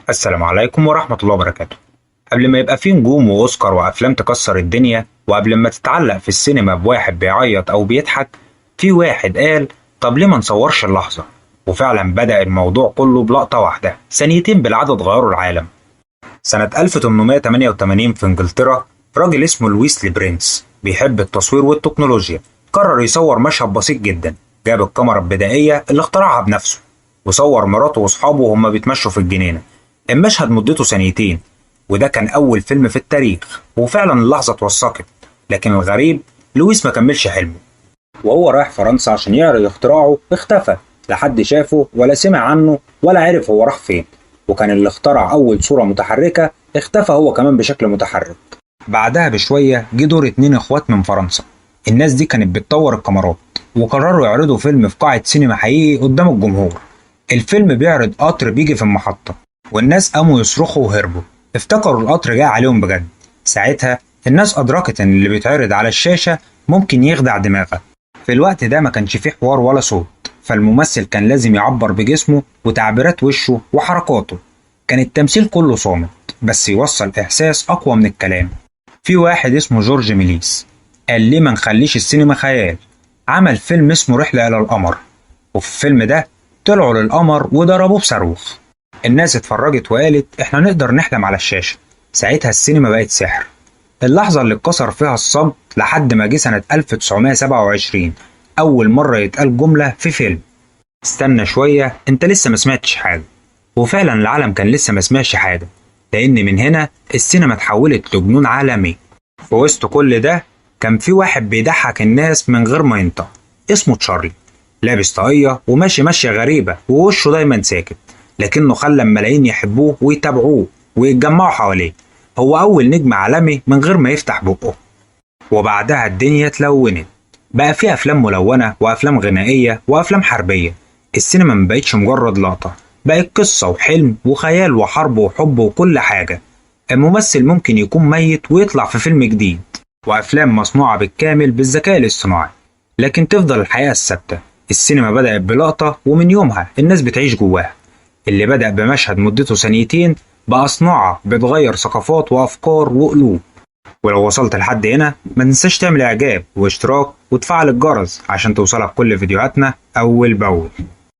السلام عليكم ورحمة الله وبركاته. قبل ما يبقى فيه نجوم وأوسكار وأفلام تكسر الدنيا، وقبل ما تتعلق في السينما بواحد بيعيط أو بيضحك، في واحد قال طب ليه ما نصورش اللحظة؟ وفعلا بدأ الموضوع كله بلقطة واحدة، ثانيتين بالعدد غيروا العالم. سنة 1888 في إنجلترا، راجل اسمه لويس برينس بيحب التصوير والتكنولوجيا قرر يصور مشهد بسيط جدا. جاب الكاميرا البدائية اللي اخترعها بنفسه وصور مراته وأصحابه وهما بيتمشوا في الجنينة. المشهد مدته ثانيتين، وده كان أول فيلم في التاريخ، وفعلا اللحظة اتوثقت. لكن الغريب، لويس ما كملش حلمه، وهو رايح فرنسا عشان يعرض اختراعه اختفى. لا حد شافه ولا سمع عنه ولا عرف هو راح فين. وكان اللي اخترع أول صورة متحركة اختفى هو كمان بشكل متحرك. بعدها بشوية جه دور اتنين اخوات من فرنسا. الناس دي كانت بتطور الكاميرات وقرروا يعرضوا فيلم في قاعة سينما حقيقي قدام الجمهور. الفيلم بيعرض قطر بيجي في المحطة، والناس قاموا يصرخوا وهربوا، افتكروا القطر جاي عليهم بجد. ساعتها الناس أدركت إن اللي بيتعرض على الشاشة ممكن يخدع دماغك. في الوقت ده ما كانش فيه حوار ولا صوت، فالممثل كان لازم يعبر بجسمه وتعبيرات وشه وحركاته. كان التمثيل كله صامت بس يوصل إحساس أقوى من الكلام. في واحد اسمه جورج ميليس قال ليه ما نخليش السينما خيال. عمل فيلم اسمه رحلة إلى القمر، وفي الفيلم ده طلعوا للقمر وضربوه بصاروخ. الناس اتفرجت وقالت احنا نقدر نحلم على الشاشة. ساعتها السينما بقت سحر. اللحظة اللي اتكسر فيها الصمت لحد ما جه سنة 1927 أول مرة يتقال جملة في فيلم: استنى شوية انت لسه ما سمعتش حاجة. وفعلا العالم كان لسه ما سمعش حاجة، لأن من هنا السينما اتحولت لجنون عالمي. في وسط كل ده كان في واحد بيضحك الناس من غير ما ينطق، اسمه تشارلي. لابس طاقية وماشي ماشية غريبة ووشه دايما ساكت، لكنه خلى الملايين يحبوه ويتابعوه ويتجمعوا حواليه. هو أول نجم عالمي من غير ما يفتح بقه. وبعدها الدنيا اتلونت، بقى في أفلام ملونة وأفلام غنائية وأفلام حربية. السينما مبقتش مجرد لقطة، بقت قصة وحلم وخيال وحرب وحب وكل حاجة. الممثل ممكن يكون ميت ويطلع في فيلم جديد، وأفلام مصنوعة بالكامل بالذكاء الاصطناعي، لكن تفضل الحقيقة الثابتة. السينما بدأت بلقطة ومن يومها الناس بتعيش جواها. اللي بدأ بمشهد مدته ثانيتين بقى صناعة بتغير ثقافات وأفكار وقلوب. ولو وصلت لحد هنا ما تنساش تعمل إعجاب واشتراك وتفعل الجرس عشان توصلك كل فيديوهاتنا أول بأول.